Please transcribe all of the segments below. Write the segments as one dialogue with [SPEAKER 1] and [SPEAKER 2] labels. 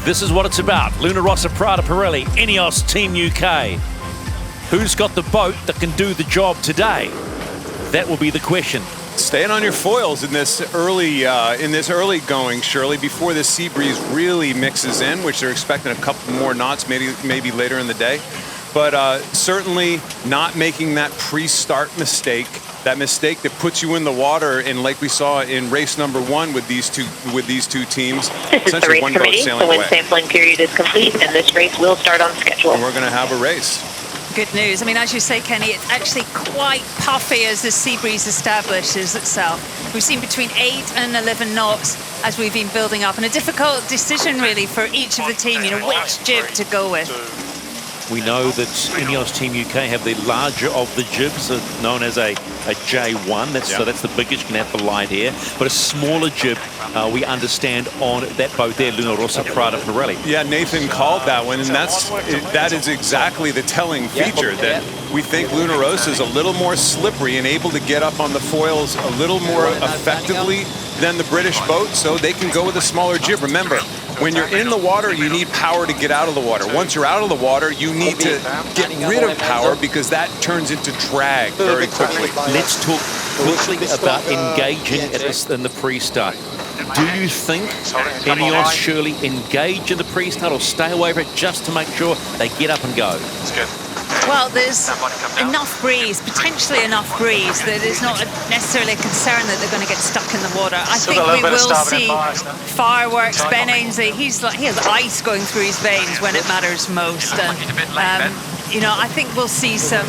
[SPEAKER 1] This is what it's about. Rossa, Prada, Pirelli, INEOS Team UK. Who's got the boat that can do the job today? That will be the question.
[SPEAKER 2] Staying on your foils in this early going, Shirley, before the sea breeze really mixes in, which they're expecting a couple more knots, maybe later in the day. But certainly not making that pre-start mistake. That mistake that puts you in the water, and like we saw in race number 1 with these two teams,
[SPEAKER 3] this is the race committee. The wind sampling period is complete, and this race will start on schedule.
[SPEAKER 2] And we're going to have a race.
[SPEAKER 4] Good news. I mean, as you say, Kenny, it's actually quite puffy as the sea breeze establishes itself. We've seen between 8 and 11 knots as we've been building up, and a difficult decision really for each of the team, you know, which jib to go with.
[SPEAKER 1] We know that INEOS Team UK have the larger of the jibs, known as a J1. So that's the biggest, you can have the light here. But a smaller jib, we understand, on that boat there, Rossa, Prada, Pirelli.
[SPEAKER 2] Yeah, Nathan called that one, and that is exactly the telling feature, that we think Rossa is a little more slippery and able to get up on the foils a little more effectively than the British boat, so they can go with a smaller jib. Remember, when you're in the water, you need power to get out of the water. Once you're out of the water, you need to get rid of power because that turns into drag very quickly.
[SPEAKER 1] Let's talk quickly about engaging in the pre-start. Do you think INEOS surely engage in the pre-start or stay away from it just to make sure they get up and go?
[SPEAKER 5] That's good.
[SPEAKER 4] Well, there's enough breeze, potentially enough breeze, that it's not necessarily a concern that they're going to get stuck in the water. I think we will see fireworks. Ben Ainsley, he has ice going through his veins when it matters most. And, you know, I think we'll see some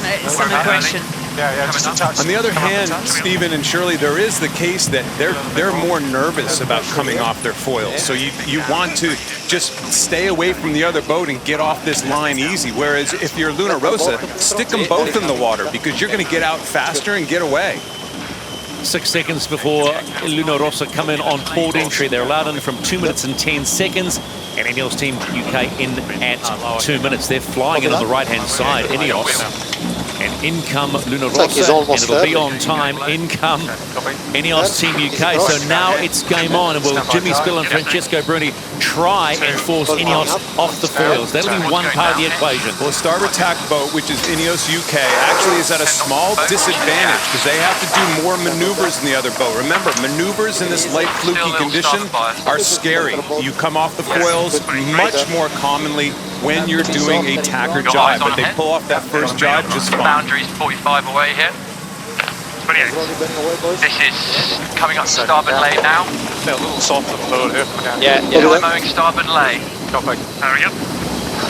[SPEAKER 4] aggression.
[SPEAKER 2] On the other hand, Stephen and Shirley, there is the case that they're more nervous about coming off their foils. So you want to just stay away from the other boat and get off this line easy. Whereas if you're Rossa, stick them both in the water because you're going to get out faster and get away.
[SPEAKER 1] 6 seconds before Rossa come in on port entry. They're allowed in from 2 minutes and 10 seconds. And INEOS Team UK in at 2 minutes. They're flying in on the right-hand side, INEOS. And in come Rossa, and it'll be on time. In come INEOS Team UK. So now it's game on. And will Jimmy Spill and Francesco Bruni try and force INEOS off the foils? That'll be one part of the equation.
[SPEAKER 2] Well, the starboard tack boat, which is INEOS UK, actually is at a small disadvantage because they have to do more maneuvers than the other boat. Remember, maneuvers in this light fluky condition are scary. You come off the foils much more commonly when you're doing a tacker jibe, but they pull off that first jibe just fine.
[SPEAKER 5] Boundaries 45 away here. 28. This is coming up starboard lane now. A little soft on the floor here. Yeah. Mowing starboard lane. Hurry up.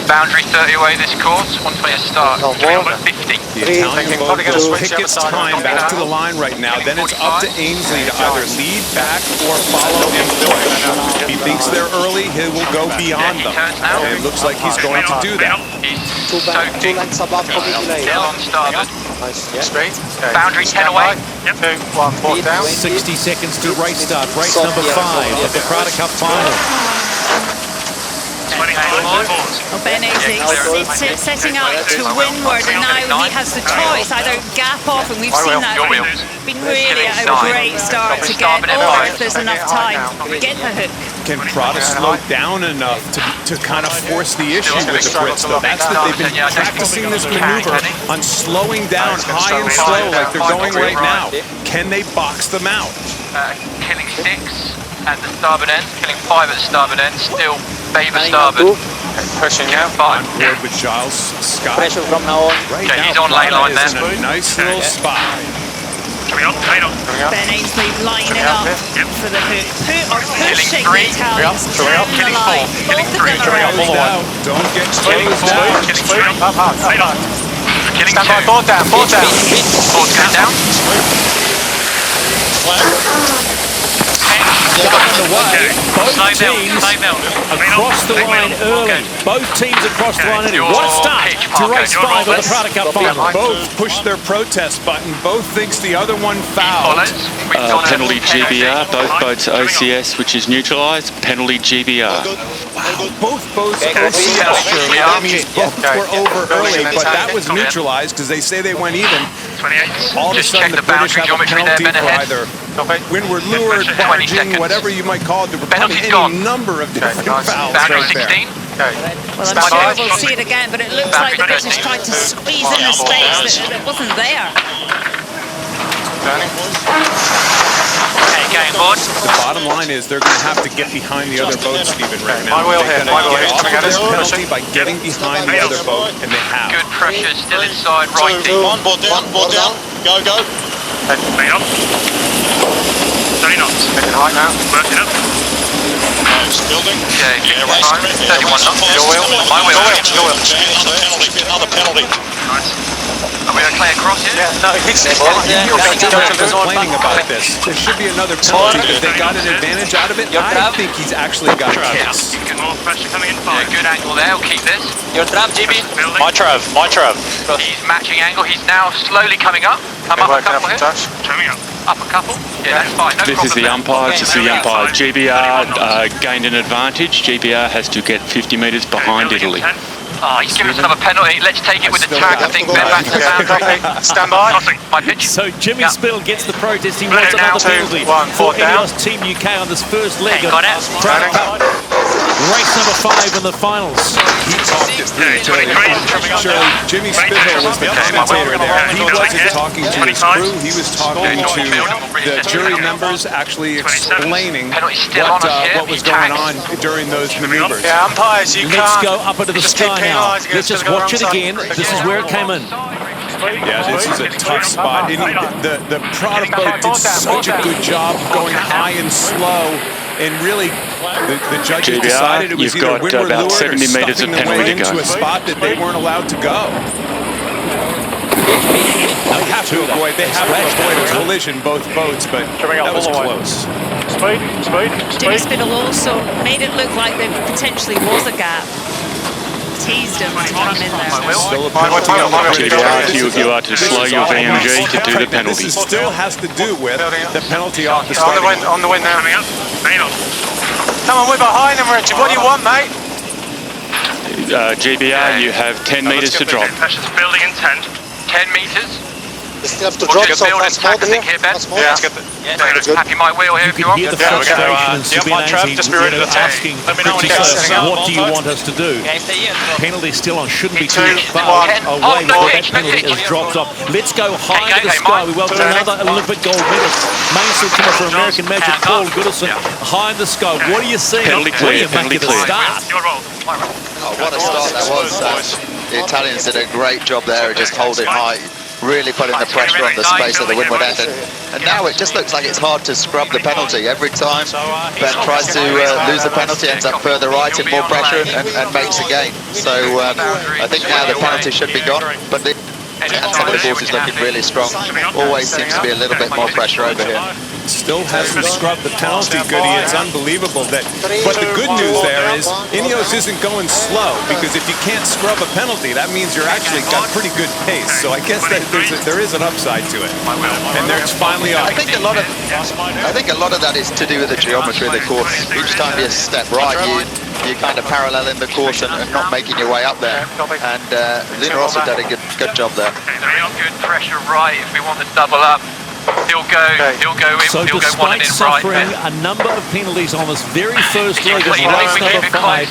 [SPEAKER 5] Boundary 30 away this course, 120 start, 350.
[SPEAKER 2] The Italian boat will pick its time back to the line right now. Then it's up to Ainsley to either lead back or follow and push. If he thinks they're early, he will go beyond them. And it looks like he's going to do that.
[SPEAKER 5] He's soaking. Still on starboard. Straight. Boundary 10 away. 2, 1, 4 down.
[SPEAKER 1] 60 seconds to race start. Race number 5 of the Prada Cup final.
[SPEAKER 4] Ben Ainsley setting up to windward, and now he has the choice, either gap off, and we've seen that been really a great start to get, or if there's enough time, get the hook.
[SPEAKER 2] Can Prada slow down enough to kind of force the issue with the Brits, though? That's that they've been practicing this maneuver on slowing down high and slow like they're going right now. Can they box them out?
[SPEAKER 5] Killing 6 at the starboard end, killing 5 at the starboard end, still favour starboard. Pushing out 5.
[SPEAKER 2] Board with Giles Scott.
[SPEAKER 6] Pressure from now on.
[SPEAKER 2] Right
[SPEAKER 5] now,
[SPEAKER 2] he's
[SPEAKER 5] on lane line there.
[SPEAKER 2] In a nice little spot.
[SPEAKER 4] Ben Ainsley lining up for the hook. Pushing the Italians down the
[SPEAKER 5] killing
[SPEAKER 4] line.
[SPEAKER 5] 4, killing 3.
[SPEAKER 2] Don't get closed down.
[SPEAKER 5] Killing 3. Killing 2. Board down. Board's going down.
[SPEAKER 1] Both teams across the line early. Both teams across the line early. What a start to race 5 of the Prada Cup final.
[SPEAKER 2] Both push their protest button. Both thinks the other one fouled.
[SPEAKER 7] Penalty GBR. Both boats OCS, which is neutralised. Penalty GBR.
[SPEAKER 2] Wow, both boats OCS, Shirley. That means both were over early, but that was neutralised because they say they went even. All of a sudden, the British have a penalty for either windward lured, barging, whatever you might call it. There were probably any number of different fouls right there.
[SPEAKER 4] Well, I'm sure we'll see it again, but it looks like the British tried to squeeze in the space that wasn't there.
[SPEAKER 5] Okay, going board.
[SPEAKER 2] The bottom line is they're going to have to get behind the other boat, Stephen, right now.
[SPEAKER 5] My wheel here, my wheel here.
[SPEAKER 2] They're going to get off of their penalty by getting behind the other boat, and they have.
[SPEAKER 5] Good pressure still inside right.
[SPEAKER 6] Board down. Go.
[SPEAKER 5] Bring up. 30 knots. Making high now. Working up.
[SPEAKER 6] Building.
[SPEAKER 5] Okay,
[SPEAKER 6] Yeah,
[SPEAKER 5] 31 knots. Your wheel. My wheel. Your wheel.
[SPEAKER 6] Another penalty.
[SPEAKER 5] Nice. Are we going to play across here?
[SPEAKER 6] Yeah, no, he's
[SPEAKER 2] Complaining about this. There should be another penalty because they got an advantage out of it. I think he's actually got a case.
[SPEAKER 5] Good more pressure coming in. Yeah, good angle there. We'll keep this.
[SPEAKER 6] Your trap, GB. My trav.
[SPEAKER 5] He's matching angle. He's now slowly coming up. Come up a couple here. Coming up. Up a couple. Yeah, that's fine. No
[SPEAKER 7] This is the umpire. This is the umpire. GBR gained an advantage. GBR has to get 50 metres behind Italy.
[SPEAKER 5] Oh, he's giving us another penalty. Let's take it with the tag, I think. Then back to the boundary. Stand by. My pitch.
[SPEAKER 1] So Jimmy Spittle gets the protest. He wants another penalty for INEOS Team UK on this first leg of Prada Cup. Race number 5 in the finals.
[SPEAKER 2] He talked it through. Shirley, Jimmy Spittle was the commentator there. He wasn't talking to his crew. He was talking to the jury members, actually explaining what was going on during those maneuvers.
[SPEAKER 6] Yeah, umpires, you
[SPEAKER 1] Let's go up into the sky now. Let's just watch it again. This is where it came in.
[SPEAKER 2] Yeah, this is a tough spot. The Prada boat did such a good job going high and slow, and really the judges decided it was either windward lured or stuffing the way into a spot that they weren't allowed to go. They have to avoid a collision, both boats, but that was close.
[SPEAKER 4] Jimmy Spittle also made it look like there potentially was a gap. Teased him to come in there.
[SPEAKER 2] Still a penalty on the
[SPEAKER 7] You are to slow your VMG to do the penalty.
[SPEAKER 2] This still has to do with the penalty off the starting line.
[SPEAKER 6] On the wind now. Come on, we're behind him, Richard. What do you want, mate?
[SPEAKER 7] GBR, you have 10 metres to drop.
[SPEAKER 5] Pressure's building in 10. 10 metres.
[SPEAKER 6] You still have to drop so fast more here.
[SPEAKER 5] Yeah, happy my wheel here if you want.
[SPEAKER 1] You hear the frustration and asking what do you want us to do? Penalty still on, shouldn't be too far away before that penalty is dropped off. Let's go high to the sky. We welcome another Olympic gold medalist. Main swimmer for American Magic, Paul Goodison. High in the sky. What are you seeing?
[SPEAKER 7] Penalty
[SPEAKER 1] What do you
[SPEAKER 7] clear,
[SPEAKER 1] make of the start?
[SPEAKER 8] Oh, what a start that was. The Italians did a great job there, just holding high, really putting the pressure on the space of the windward end. And now it just looks like it's hard to scrub the penalty. Every time Ben tries to lose the penalty, ends up further right in more pressure and makes a gain. So I think now the penalty should be gone, but some of the course is looking really strong. Always seems to be a little bit more pressure over here.
[SPEAKER 2] Still hasn't scrubbed the penalty, Goody. It's unbelievable that. But the good news there is INEOS isn't going slow, because if you can't scrub a penalty, that means you're actually got pretty good pace. So I guess that there is an upside to it. And there's finally up.
[SPEAKER 8] I think a lot of that is to do with the geometry of the course. Each time you step right, you kind of parallel in the course and not making your way up there. And Rossa did a good job there.
[SPEAKER 5] Good pressure right if we want to double up. He'll go in,
[SPEAKER 1] so
[SPEAKER 5] he'll go one and in right.
[SPEAKER 1] Suffering a number of penalties on this very first leg of race number 5,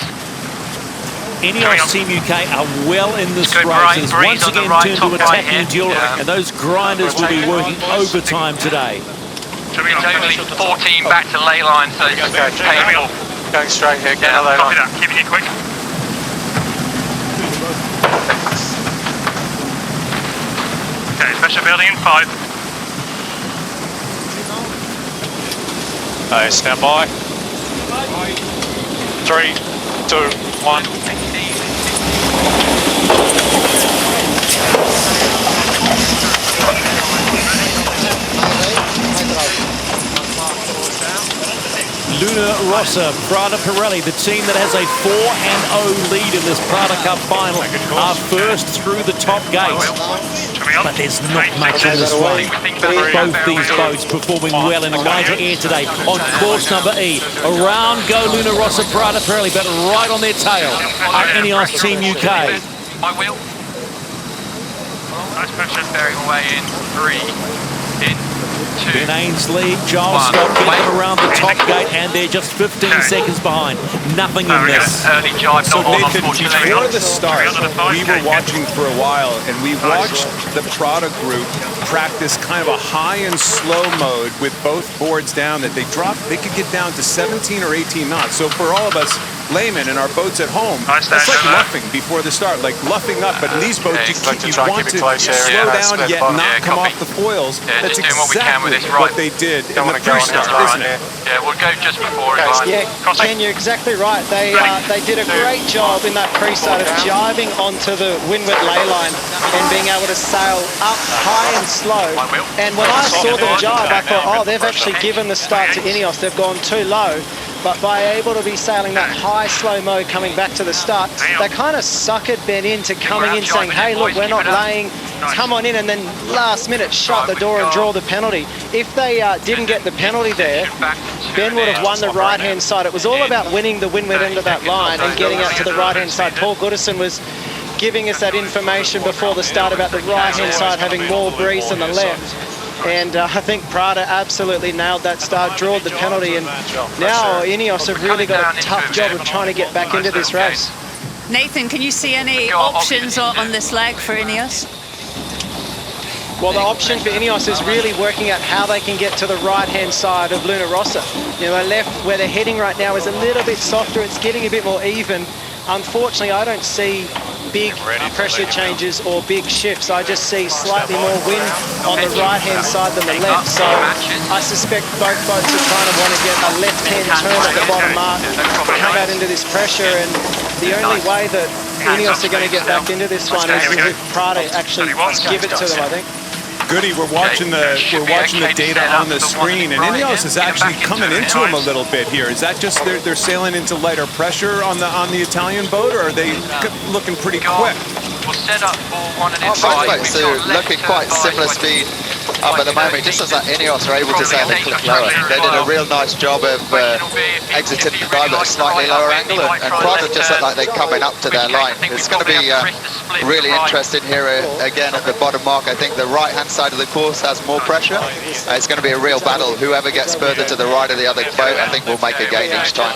[SPEAKER 1] INEOS Team UK are well in this race. It's once again turned to attacking duel, and those grinders will be working overtime today.
[SPEAKER 5] It's only 14 back to ley line, so it's painful.
[SPEAKER 6] Going straight here, get a ley line.
[SPEAKER 5] Keeping it quick. Okay, pressure building in 5.
[SPEAKER 6] Stand by. 3, 2, 1.
[SPEAKER 1] Rossa, Prada Pirelli, the team that has a 4-0 lead in this Prada Cup final, are first through the top gate. But there's not much in this one. Both these boats performing well in lighter air today on course number E. Around go Rossa, Prada Pirelli, but right on their tail are INEOS Team UK.
[SPEAKER 5] My wheel. Nice pressure bearing away in 3, in
[SPEAKER 1] Ben Ainsley, Giles Scott get them around the top gate, and they're just 15 seconds behind. Nothing in this.
[SPEAKER 5] Early jive
[SPEAKER 2] So
[SPEAKER 5] not on,
[SPEAKER 2] Nathan,
[SPEAKER 5] unfortunately.
[SPEAKER 2] before the start, we were watching for a while, and we watched the Prada group practice kind of a high and slow mode with both boards down that they could get down to 17 or 18 knots. So for all of us laymen in our boats at home, that's like luffing before the start, like luffing up. But in these boats, you want to slow down yet not come off the foils. That's exactly what they did in the pre-start, isn't it?
[SPEAKER 5] Yeah, we'll go just before it.
[SPEAKER 9] Yeah, Ken, you're exactly right. They did a great job in that pre-start of jiving onto the windward ley line and being able to sail up high and slow. And when I saw them jive, I thought, oh, they've actually given the start to INEOS. They've gone too low. But by able to be sailing that high slow mode coming back to the start, they kind of suckered Ben into coming in saying, hey, look, we're not laying, come on in, and then last minute shut the door and draw the penalty. If they didn't get the penalty there, Ben would have won the right-hand side. It was all about winning the windward end of that line and getting out to the right-hand side. Paul Goodison was giving us that information before the start about the right-hand side having more breeze than the left. And I think Prada absolutely nailed that start, drawed the penalty, and now INEOS have really got a tough job of trying to get back into this race.
[SPEAKER 4] Nathan, can you see any options on this leg for INEOS?
[SPEAKER 9] Well, the option for INEOS is really working out how they can get to the right-hand side of Luna Rossa. You know, left where they're heading right now is a little bit softer. It's getting a bit more even. Unfortunately, I don't see big pressure changes or big shifts. I just see slightly more wind on the right-hand side than the left. So I suspect both boats are trying to want to get a left-hand turn at the bottom mark, come out into this pressure, and the only way that INEOS are going to get back into this one is if Prada actually give it to them, I think.
[SPEAKER 2] Goody, we're watching the data on the screen, and INEOS is actually coming into them a little bit here. Is that just they're sailing into lighter pressure on the Italian boat, or are they looking pretty quick?
[SPEAKER 5] We'll set up for one and
[SPEAKER 8] both boats are looking quite similar speed at the moment. It just looks like INEOS are able to sail a click lower. They did a real nice job of exiting the dive at a slightly lower angle, and Prada just look like they're coming up to their line. It's going to be really interesting here again at the bottom mark. I think the right-hand side of the course has more pressure. It's going to be a real battle. Whoever gets further to the right of the other boat, I think, will make a gain each time.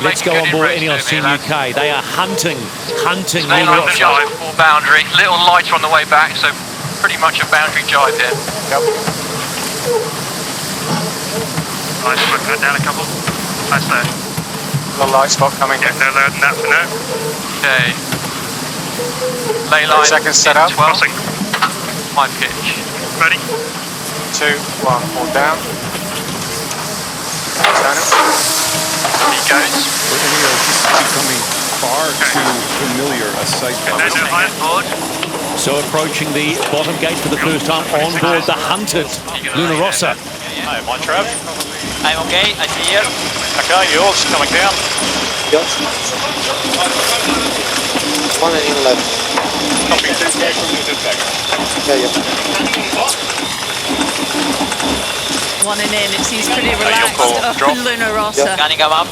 [SPEAKER 1] Let's go on board INEOS Team UK. They are hunting
[SPEAKER 5] on the jive for boundary. Little lighter on the way back, so pretty much a boundary jive here.
[SPEAKER 6] Yep. Nice, put that down a couple. That's there. Little light spot coming. Yeah, no lower than that for now.
[SPEAKER 5] Okay. Ley line.
[SPEAKER 6] Seconds set up.
[SPEAKER 5] 12. My pitch.
[SPEAKER 6] Ready? 2, 1, all down. Turn it.
[SPEAKER 5] He goes.
[SPEAKER 2] INEOS is becoming far too familiar a sight.
[SPEAKER 1] So approaching the bottom gate for the first time on board the hunted Luna Rossa.
[SPEAKER 6] Hi, my Trav. I'm okay, I see you. Okay, yours coming down.
[SPEAKER 10] Yacht. 1 and in left.
[SPEAKER 6] Copy, 2 back from the back.
[SPEAKER 10] Yeah.
[SPEAKER 4] 1 and in, it seems pretty relaxed up in Luna Rossa.
[SPEAKER 6] Gunning him up.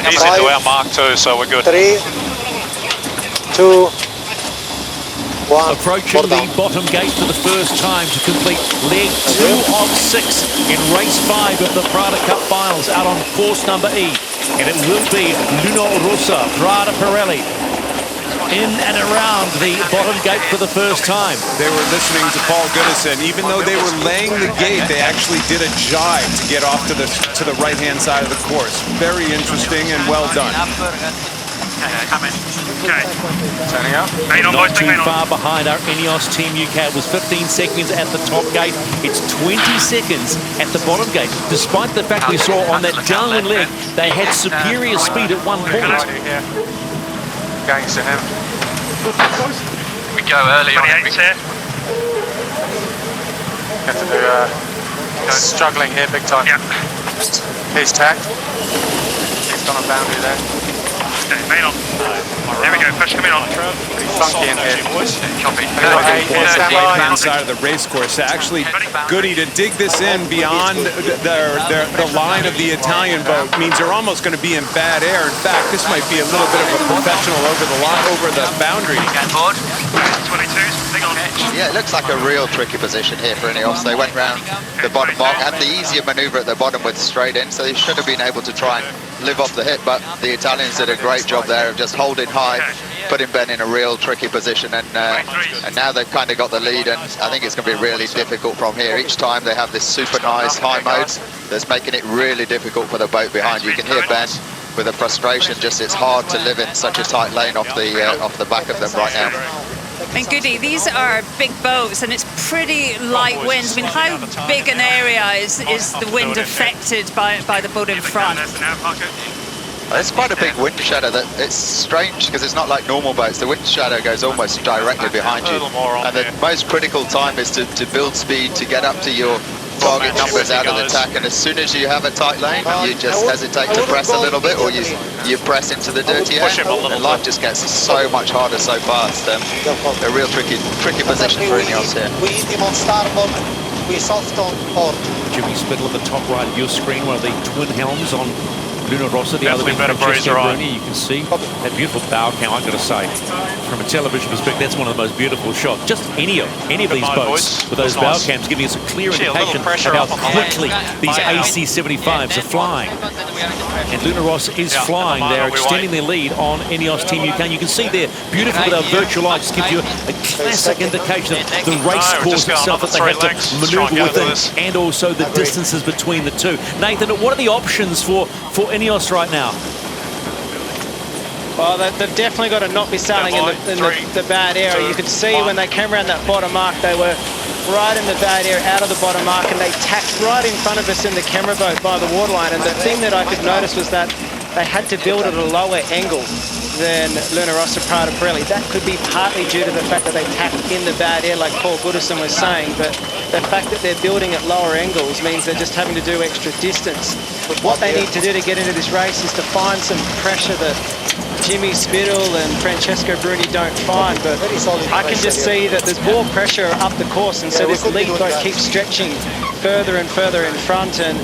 [SPEAKER 6] He's into our mark too, so we're good.
[SPEAKER 10] 3, 2, 1.
[SPEAKER 1] Approaching the bottom gate for the first time to complete leg 2 of 6 in race 5 of the Prada Cup finals out on course number E. And it will be Luna Rossa, Prada Pirelli, in and around the bottom gate for the first time.
[SPEAKER 2] They were listening to Paul Goodison. Even though they were laying the gate, they actually did a jive to get off to the right-hand side of the course. Very interesting and well done.
[SPEAKER 6] Okay. Turning up.
[SPEAKER 1] Not too far behind our INEOS Team UK. It was 15 seconds at the top gate. It's 20 seconds at the bottom gate. Despite the fact we saw on that downwind leg, they had superior speed at one point.
[SPEAKER 6] Going to him.
[SPEAKER 5] We go early on it.
[SPEAKER 6] Have to do struggling here big time. Yep. He's tacked. He's got a boundary there.
[SPEAKER 11] Okay, main on. There we go, push coming on.
[SPEAKER 6] Pretty funky in here.
[SPEAKER 5] Copy.
[SPEAKER 2] Right-hand side of the race course. Actually, Goody, to dig this in beyond the line of the Italian boat means they're almost going to be in bad air. In fact, this might be a little bit of a professional over the line, over the boundary.
[SPEAKER 11] 22s, big on.
[SPEAKER 8] Yeah, it looks like a real tricky position here for INEOS. They went round the bottom mark, had the easier manoeuvre at the bottom with straight in, so they should have been able to try and live off the hit, but the Italians did a great job there of just holding high, putting Ben in a real tricky position, and now they've kind of got the lead, and I think it's going to be really difficult from here. Each time they have this super nice high modes that's making it really difficult for the boat behind. You can hear Ben with the frustration, just it's hard to live in such a tight lane off the back of them right now.
[SPEAKER 4] And Goody, these are big boats and it's pretty light winds. I mean, how big an area is the wind affected by the boat in front?
[SPEAKER 8] It's quite a big wind shadow. It's strange because it's not like normal boats. The wind shadow goes almost directly behind you. And the most critical time is to build speed, to get up to your target numbers out of the tack, and as soon as you have a tight lane, you just hesitate to press a little bit, or you press into the dirty air, and life just gets so much harder so fast. A real tricky position for INEOS here.
[SPEAKER 10] We hit him on starboard, we soft on port.
[SPEAKER 1] Jimmy Spittle at the top right of your screen, one of the twin helms on Luna Rossa, the other being
[SPEAKER 11] better breeze,
[SPEAKER 1] Francesco
[SPEAKER 11] right.
[SPEAKER 1] Bruni. You can see that beautiful bow cam, I've got to say. From a television perspective, that's one of the most beautiful shots. Just any of these boats with those bow cams giving us a clear indication of how quickly these AC-75s are flying. And Luna Rossa is flying. They're extending their lead on INEOS Team UK. And you can see there, beautiful with our virtual lights, gives you a classic indication of the race course itself that they have to manoeuvre within, and also the distances between the two. Nathan, what are the options for INEOS right now?
[SPEAKER 9] Well, they've definitely got to not be sailing in the bad area. You could see when they came around that bottom mark, they were right in the bad area, out of the bottom mark, and they tacked right in front of us in the camera boat by the waterline. And the thing that I could notice was that they had to build at a lower angle than Luna Rossa, Prada, Pirelli. That could be partly due to the fact that they tacked in the bad air, like Paul Goodison was saying, but the fact that they're building at lower angles means they're just having to do extra distance. What they need to do to get into this race is to find some pressure that Jimmy Spittle and Francesco Bruni don't find, but I can just see that there's more pressure up the course, and so this lead boat keeps stretching further and further in front. And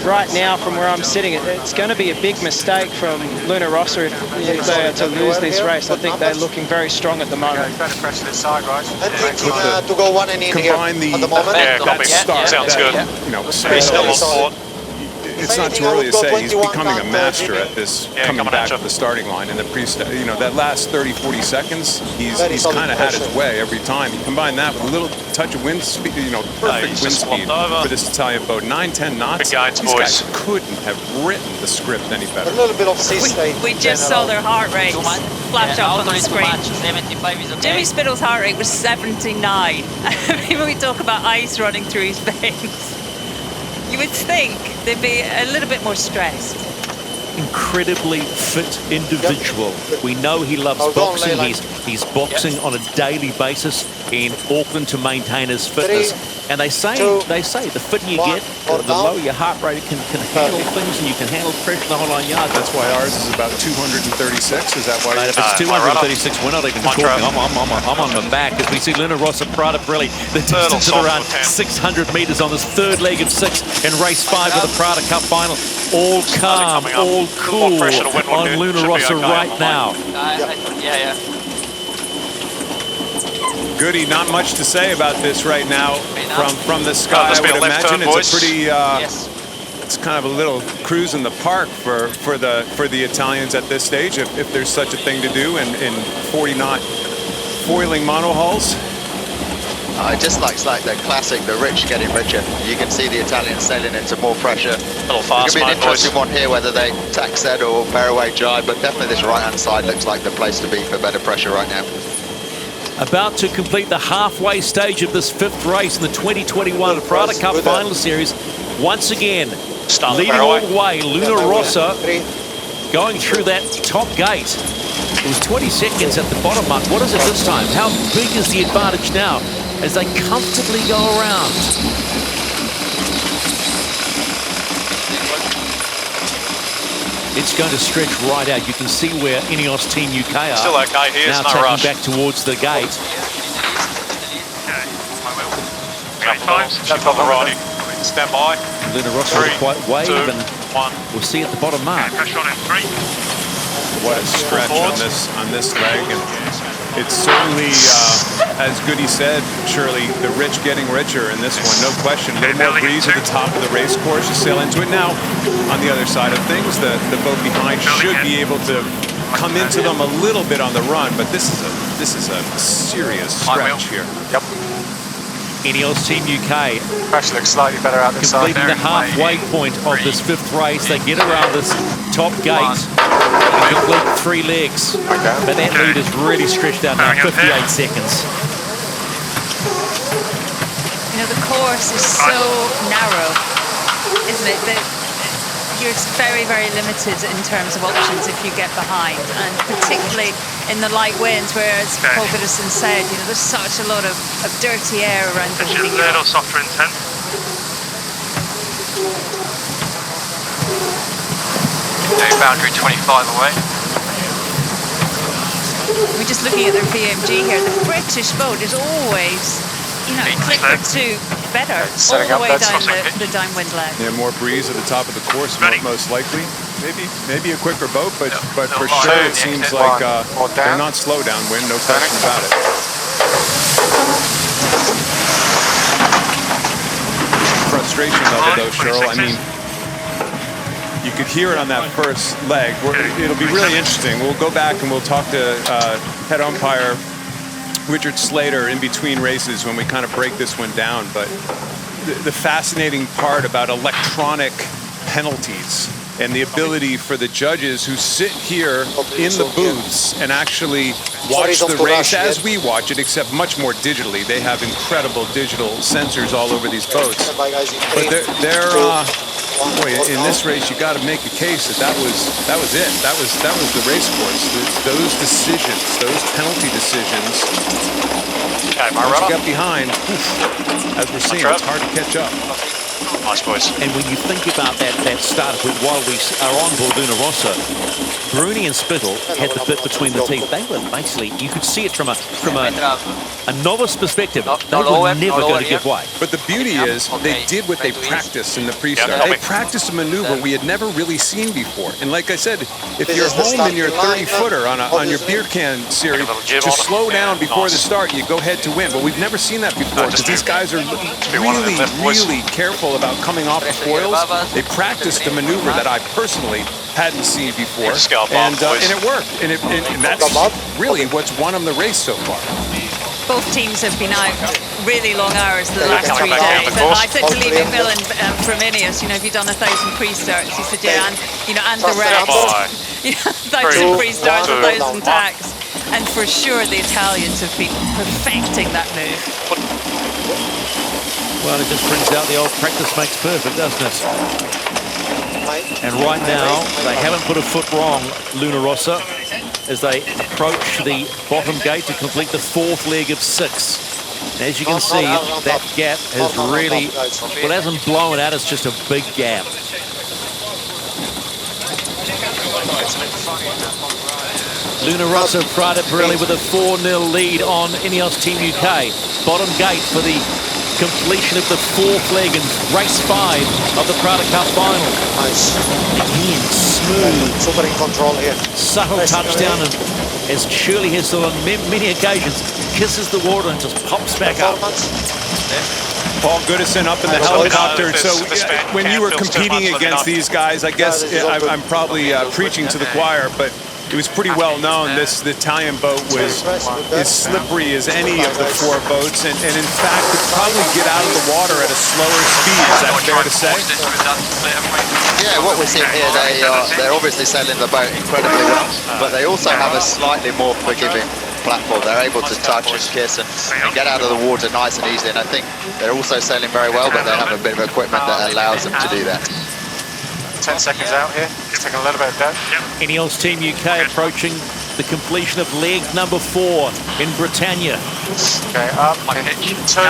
[SPEAKER 9] right now, from where I'm sitting, it's going to be a big mistake from Luna Rossa if they are to lose this race. I think they're looking very strong at the moment.
[SPEAKER 10] To go one and in here at the moment.
[SPEAKER 11] Yeah, sounds good.
[SPEAKER 2] You know,
[SPEAKER 11] He's still on board.
[SPEAKER 2] it's not too early to say. He's becoming a master at this, coming back to the starting line. In the you know, that last 30, 40 seconds, he's kind of had his way every time. You combine that with a little touch of wind speed, you know, perfect wind speed for this Italian boat. 9-10 knots. These guys couldn't have written the script any better.
[SPEAKER 10] A little bit of system.
[SPEAKER 4] We just saw their heart rates flash up on the screen. Jimmy Spittle's heart rate was 79. I mean, when we talk about ice running through his veins, you would think they'd be a little bit more stressed.
[SPEAKER 1] Incredibly fit individual. We know he loves boxing. He's boxing on a daily basis in Auckland to maintain his fitness. And they say the fitter you get, the lower your heart rate can handle things, and you can handle pressure the whole 9 yards.
[SPEAKER 2] That's why ours is about 236. Is that why?
[SPEAKER 1] Mate, if it's 236, we're not even talking. I'm on my back as we see Luna Rossa, Prada Pirelli. The distance of around 600 metres on this third leg of 6 in race 5 of the Prada Cup final. All calm, all cool on Luna Rossa right now.
[SPEAKER 2] Goody, not much to say about this right now from the sky. I would imagine it's a pretty, it's kind of a little cruise in the park for the Italians at this stage, if there's such a thing to do in 40-knot foiling monohulls.
[SPEAKER 8] It just looks like the classic, the rich getting richer. You can see the Italians sailing into more pressure.
[SPEAKER 11] A little fast,
[SPEAKER 8] it could be an interesting one here, whether they tack set or fairway jibe, but definitely this right-hand side looks like the place to be for better pressure right now.
[SPEAKER 1] About to complete the halfway stage of this 5th race in the 2021 Prada Cup Final Series. Once again, leading all the way, Luna Rossa going through that top gate. It was 20 seconds at the bottom mark. What is it this time? How big is the advantage now as they comfortably go around? It's going to stretch right out. You can see where INEOS Team UK are.
[SPEAKER 11] Still okay here,
[SPEAKER 1] now
[SPEAKER 11] no
[SPEAKER 1] taking
[SPEAKER 11] rush.
[SPEAKER 1] back towards the gate.
[SPEAKER 11] That's on the right. Stand by.
[SPEAKER 1] Luna Rossa is quite wave, and we'll see at the bottom mark.
[SPEAKER 11] Pressure on it. 3.
[SPEAKER 2] What a stretch on this leg. And It's certainly, as Goody said, Shirley, the rich getting richer in this one, no question. A little more breeze at the top of the race course. You sail into it now. On the other side of things, the boat behind should be able to come into them a little bit on the run, but this is a serious stretch here.
[SPEAKER 6] Yep.
[SPEAKER 1] INEOS Team UK
[SPEAKER 6] Crash looks slightly better out this side.
[SPEAKER 1] completing the halfway point of this 5th race. They get around this top gate and complete 3 legs. But that lead is really stretched out now, 58 seconds.
[SPEAKER 4] You know, the course is so narrow, isn't it? That you're very, very limited in terms of options if you get behind, and particularly in the light winds, where, as Paul Goodison said, you know, there's such a lot of dirty air around the
[SPEAKER 11] It's a little softer in 10.
[SPEAKER 5] Boundary 25 away.
[SPEAKER 4] We're just looking at their VMG here. The British boat is always, you know, a click or two better all the way down the downwind leg.
[SPEAKER 2] Yeah, more breeze at the top of the course, most likely. Maybe a quicker boat, but for sure it seems like they're not slow downwind, no question about it. Frustration level though, Cheryl, I mean, you could hear it on that first leg. It'll be really interesting. We'll go back and we'll talk to head umpire Richard Slater in between races when we kind of break this one down. But the fascinating part about electronic penalties and the ability for the judges who sit here in the booths and actually watch the race as we watch it, except much more digitally. They have incredible digital sensors all over these boats. But boy, in this race, you got to make a case that was it. That was the race course. Those decisions, those penalty decisions. Once you got behind, as we're seeing, it's hard to catch up.
[SPEAKER 1] Nice, boys. And when you think about that start, while we are on board Luna Rossa, Bruni and Spittle had the bit between the teeth. They were basically, you could see it from a novice perspective. They were never going to give way.
[SPEAKER 2] But the beauty is they did what they practiced in the pre-start. They practiced a maneuver we had never really seen before. And like I said, if you're home in your 30-footer on your beer can series, to slow down before the start, you go ahead to win. But we've never seen that before because these guys are really careful about coming off the foils. They practiced the maneuver that I personally hadn't seen before, and it worked. And that's really what's won them the race so far.
[SPEAKER 4] Both teams have been out really long hours the last 3 days. And I said to Levy Bill from INEOS, you know, have you done 1,000 pre-starts? He said, yeah, and the rest. 1,000 pre-starts, 1,000 tacks. And for sure, the Italians have been perfecting that move.
[SPEAKER 1] Well, it just brings out the old practice makes perfect, doesn't it? And right now, they haven't put a foot wrong, Luna Rossa, as they approach the bottom gate to complete the 4th leg of 6. And as you can see, that gap has really, well, it hasn't blown out, it's just a big gap. Luna Rossa, Prada Pirelli with a 4-0 lead on INEOS Team UK. Bottom gate for the completion of the 4th leg in race 5 of the Prada Cup final.
[SPEAKER 10] Nice.
[SPEAKER 1] Again, smooth.
[SPEAKER 10] Super in control here.
[SPEAKER 1] Subtle touchdown, and as Shirley has done on many occasions, kisses the water and just pops back up.
[SPEAKER 2] Paul Goodison up in the helicopter. So when you were competing against these guys, I guess I'm probably preaching to the choir, but it was pretty well known the Italian boat was as slippery as any of the 4 boats, and in fact could probably get out of the water at a slower speed. Is that fair to say?
[SPEAKER 8] Yeah, what we're seeing here, they're obviously sailing the boat incredibly well, but they also have a slightly more forgiving platform. They're able to touch and kiss and get out of the water nice and easy, and I think they're also sailing very well, but they have a bit of equipment that allows them to do that.
[SPEAKER 6] 10 seconds out here, just taking a little bit of depth.
[SPEAKER 1] INEOS Team UK approaching the completion of leg number 4 in Britannia.
[SPEAKER 6] Okay, up, in 2.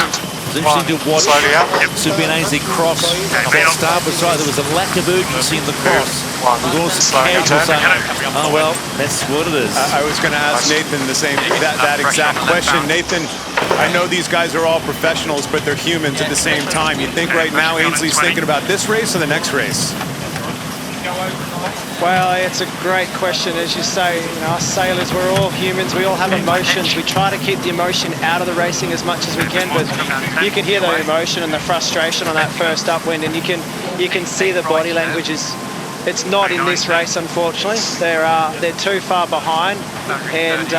[SPEAKER 1] It's interesting to watch Subinese cross on that starboard side. There was a lack of urgency in the cross. There was also casual saying, oh well, that's what it is.
[SPEAKER 2] I was going to ask Nathan that exact question. Nathan, I know these guys are all professionals, but they're humans at the same time. You think right now Ainsley's thinking about this race or the next race?
[SPEAKER 9] Well, it's a great question. As you say, you know, us sailors, we're all humans. We all have emotions. We try to keep the emotion out of the racing as much as we can, but you can hear the emotion and the frustration on that first upwind, and you can see the body language is. It's not in this race, unfortunately. They're too far behind, and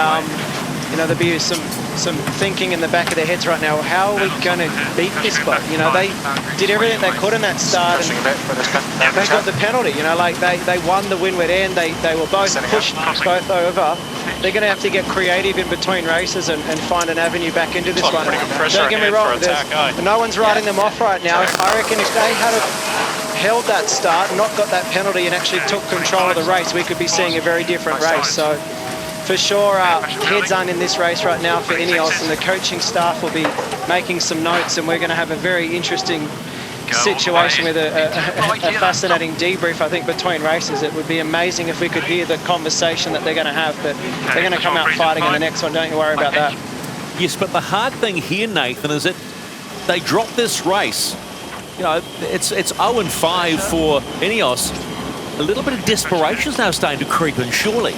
[SPEAKER 9] you know, there'll be some thinking in the back of their heads right now. How are we going to beat this boat? You know, they did everything they could in that start, and they got the penalty. You know, like they won the windward end. They were both pushed both over. They're going to have to get creative in between races and find an avenue back into this one. Don't get me wrong, no one's writing them off right now. I reckon if they had held that start, not got that penalty, and actually took control of the race, we could be seeing a very different race. So for sure, heads aren't in this race right now for INEOS, and the coaching staff will be making some notes, and we're going to have a very interesting situation with a fascinating debrief, I think, between races. It would be amazing if we could hear the conversation that they're going to have, but they're going to come out fighting in the next one. Don't you worry about that.
[SPEAKER 1] Yes, but the hard thing here, Nathan, is that they dropped this race. You know, it's 0-5 for INEOS. A little bit of desperation is now starting to creep in, surely.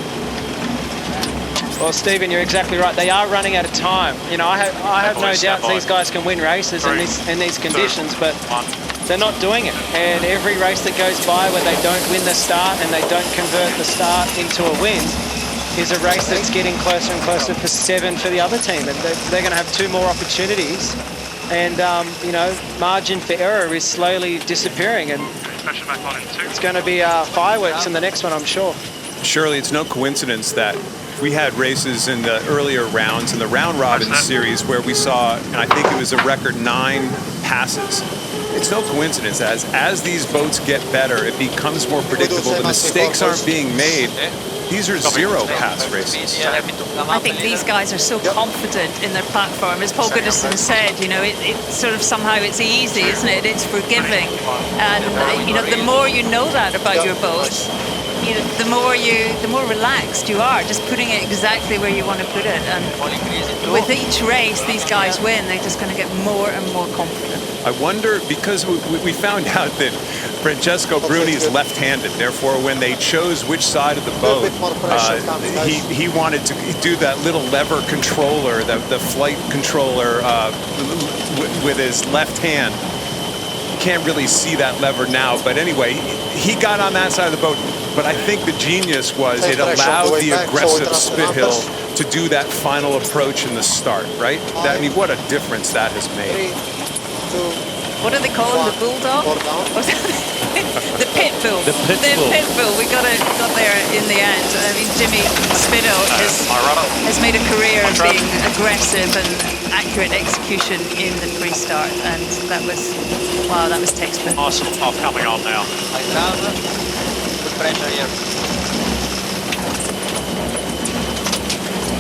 [SPEAKER 9] Well, Stephen, you're exactly right. They are running out of time. You know, I have no doubt these guys can win races in these conditions, but they're not doing it. And every race that goes by where they don't win the start and they don't convert the start into a win is a race that's getting closer and closer for 7 for the other team. And they're going to have 2 more opportunities. And, you know, margin for error is slowly disappearing. And it's going to be fireworks in the next one, I'm sure.
[SPEAKER 2] Surely it's no coincidence that we had races in the earlier rounds in the round robin series where we saw, and I think it was a record 9 passes. It's no coincidence as these boats get better, it becomes more predictable. The mistakes aren't being made. These are 0 pass races.
[SPEAKER 4] I think these guys are so confident in their platform. As Paul Goodison said, you know, it sort of somehow it's easy, isn't it? It's forgiving. And, you know, the more you know that about your boat, you know, the more relaxed you are, just putting it exactly where you want to put it. And with each race these guys win, they're just going to get more and more confident.
[SPEAKER 2] I wonder, because we found out that Francesco Bruni is left-handed, therefore when they chose which side of the boat, he wanted to do that little lever controller, the flight controller with his left hand. Can't really see that lever now, but anyway, he got on that side of the boat. But I think the genius was it allowed the aggressive spit hill to do that final approach in the start, right? I mean, what a difference that has made.
[SPEAKER 4] What do they call him? The bulldog? The pit bull.
[SPEAKER 1] The pit bull.
[SPEAKER 4] We got there in the end. I mean, Jimmy Spittle has made a career of being aggressive and accurate execution in the pre-start, and that was, wow, that was textbook.
[SPEAKER 5] Nice little puff coming on now.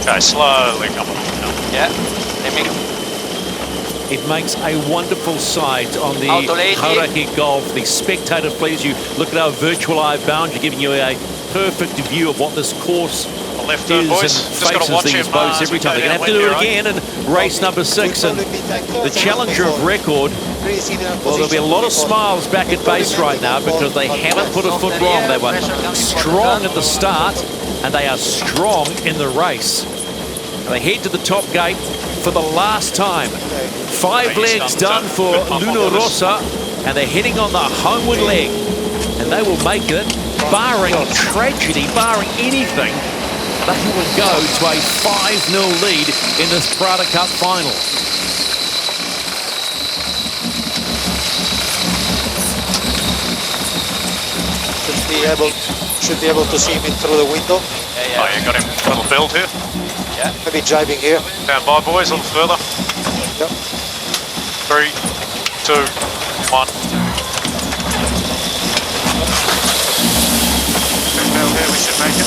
[SPEAKER 5] Okay, slowly coming on now. Yeah,
[SPEAKER 1] It makes a wonderful sight on the Hauraki Gulf. The spectator, please, you look at our virtual eye bound, you're giving you a perfect view of what this course
[SPEAKER 5] left
[SPEAKER 1] is
[SPEAKER 5] boys.
[SPEAKER 1] and faces these boats every time. They're going to have to do it again in race number 6. And the challenger of record, well, there'll be a lot of smiles back at base right now because they haven't put a foot wrong. They were strong at the start and they are strong in the race. And they head to the top gate for the last time. 5 legs done for Rossa, and they're heading on the homeward leg. And they will make it, barring tragedy, barring anything, they will go to a 5-0 lead in this Prada Cup final.
[SPEAKER 10] Should be able to see him in through the window.
[SPEAKER 5] Yeah. Oh, you got him a little build here.
[SPEAKER 10] Yeah. Maybe driving here.
[SPEAKER 5] Stand by, boys, a little further.
[SPEAKER 10] Yep.
[SPEAKER 5] 3, 2, 1. Build here, we should make it.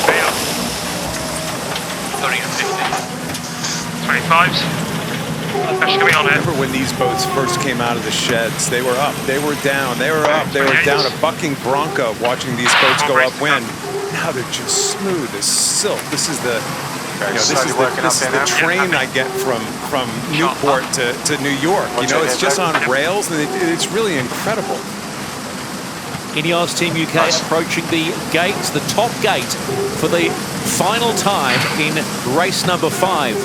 [SPEAKER 5] Okay, 30 and 50. 25s. Coming on here.
[SPEAKER 2] Remember when these boats first came out of the sheds, they were up, they were down, they were up, they were down. A bucking bronco watching these boats go upwind. Now they're just smooth as silk. This is the, this is the train I get from Newport to New York. You know, it's just on rails, and it's really incredible.
[SPEAKER 1] INEOS Team UK approaching the gates, the top gate, for the final time in race number 5.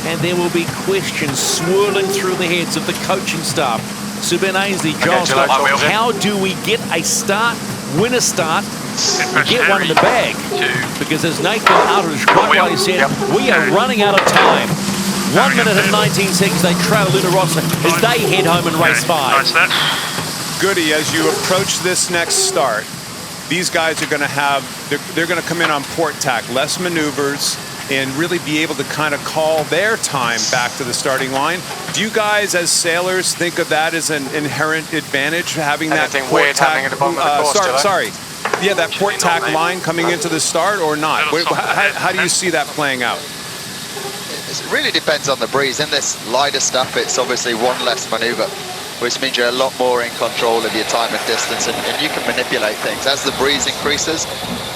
[SPEAKER 1] And there will be questions swirling through the heads of the coaching staff. Sir Ben Ainsley, John, how do we get a start, win a start, and get one in the bag? Because as Nathan Outridge quite rightly said, we are running out of time. 1 minute and 19 seconds, they trail Luna Rossa as they head home in race 5.
[SPEAKER 2] Goody, as you approach this next start, these guys are going to have, they're going to come in on port tack, less maneuvers, and really be able to kind of call their time back to the starting line. Do you guys, as sailors, think of that as an inherent advantage, having that port tack? Yeah, that port tack line coming into the start, or not? How do you see that playing out?
[SPEAKER 8] It really depends on the breeze. In this lighter stuff, it's obviously one less maneuver, which means you're a lot more in control of your time and distance, and you can manipulate things. As the breeze increases,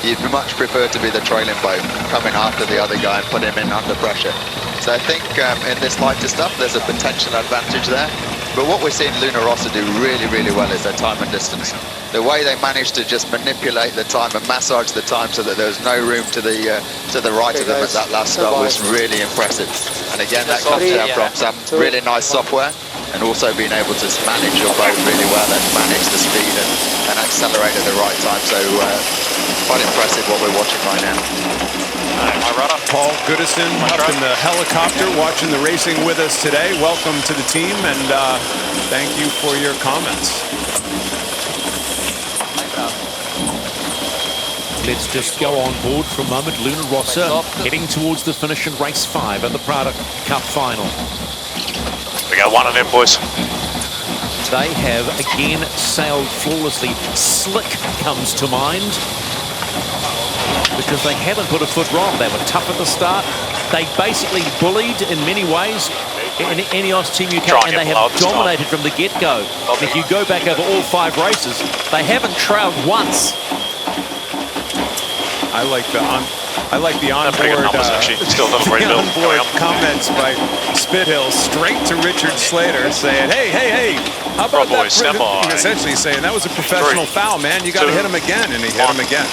[SPEAKER 8] you'd much prefer to be the trailing boat, coming after the other guy and put him in under pressure. So I think in this lighter stuff, there's a potential advantage there. But what we're seeing Luna Rossa do really, really well is their time and distance. The way they managed to just manipulate the time and massage the time so that there was no room to the right of them at that last stop was really impressive. And again, that comes down from some really nice software, and also being able to manage your boat really well and manage the speed and accelerate at the right time. So quite impressive what we're watching right now.
[SPEAKER 2] Paul Goodison up in the helicopter watching the racing with us today. Welcome to the team, and thank you for your comments.
[SPEAKER 1] Let's just go on board for a moment. Luna Rossa heading towards the finish in race 5 at the Prada Cup final.
[SPEAKER 11] We got one of them, boys.
[SPEAKER 1] They have again sailed flawlessly. Slick comes to mind, because they haven't put a foot wrong. They were tough at the start. They basically bullied in many ways in INEOS Team UK, and they have dominated from the get-go. If you go back over all 5 races, they haven't trailed once.
[SPEAKER 2] I like the onboard comments by Spithill straight to Richard Slater saying, hey, how about that? Essentially saying that was a professional foul, man. You got to hit him again, and he hit him again.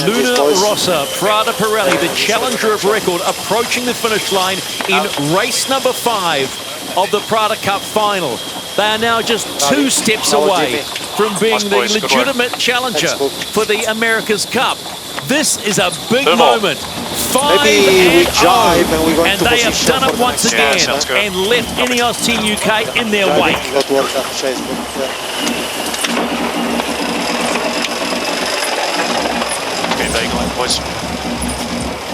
[SPEAKER 1] Luna Rossa, Prada Pirelli, the challenger of record, approaching the finish line in race number 5 of the Prada Cup final. They are now just 2 steps away from being the legitimate challenger for the America's Cup. This is a big moment. 5-0, and they have done it once again and left INEOS Team UK in their wake.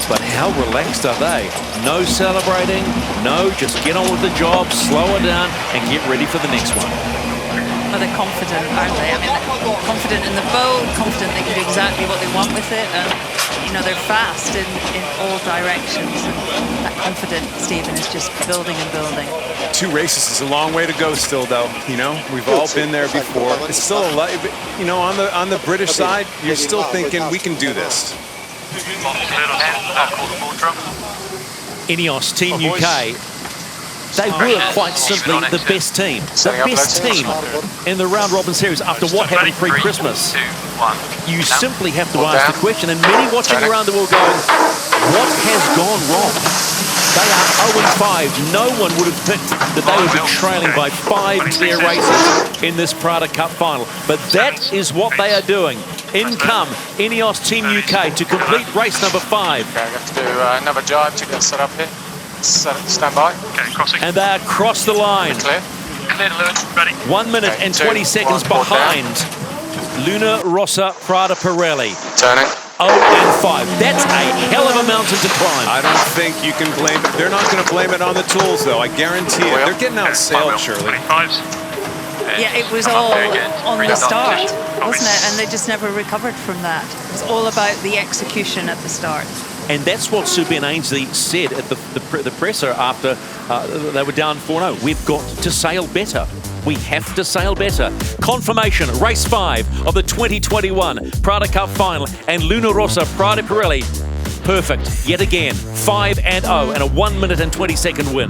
[SPEAKER 1] But how relaxed are they? No celebrating, no, just get on with the job, slow it down, and get ready for the next one.
[SPEAKER 4] Well, they're confident, aren't they? I mean, they're confident in the boat, confident they can do exactly what they want with it, and, you know, they're fast in all directions, and that confidence, Stephen, is just building and building.
[SPEAKER 2] 2 races is a long way to go still, though. You know, we've all been there before. It's still a lot, you know, on the British side, you're still thinking we can do this.
[SPEAKER 1] INEOS Team UK, they were quite simply the best team. The best team in the round robin series after what happened pre-Christmas. You simply have to ask the question, and many watching around the world going, what has gone wrong? They are 0-5. No one would have picked that they would be trailing by 5 clear races in this Prada Cup final. But that is what they are doing. In come INEOS Team UK to complete race number 5.
[SPEAKER 6] Okay, I have to do another jibe to get set up here. Stand by.
[SPEAKER 11] Okay, crossing.
[SPEAKER 1] And they are across the line.
[SPEAKER 6] Clear.
[SPEAKER 11] Clear, Lewis. Ready.
[SPEAKER 1] 1 minute and 20 seconds behind Luna Rossa, Prada Pirelli.
[SPEAKER 6] Turning.
[SPEAKER 1] 0-5. That's a hell of a mountain to climb.
[SPEAKER 2] I don't think you can blame it. They're not going to blame it on the tools, though. I guarantee it. They're getting outsailed, Shirley.
[SPEAKER 4] Yeah, it was all on the start, wasn't it? And they just never recovered from that. It's all about the execution at the start.
[SPEAKER 1] And that's what Sir Ben Ainsley said at the presser after they were down 4-0. We've got to sail better. We have to sail better. Confirmation, race 5 of the 2021 Prada Cup final, and Luna Rossa Prada Pirelli. Perfect, yet again, 5-0 and a 1 minute and 20 second win.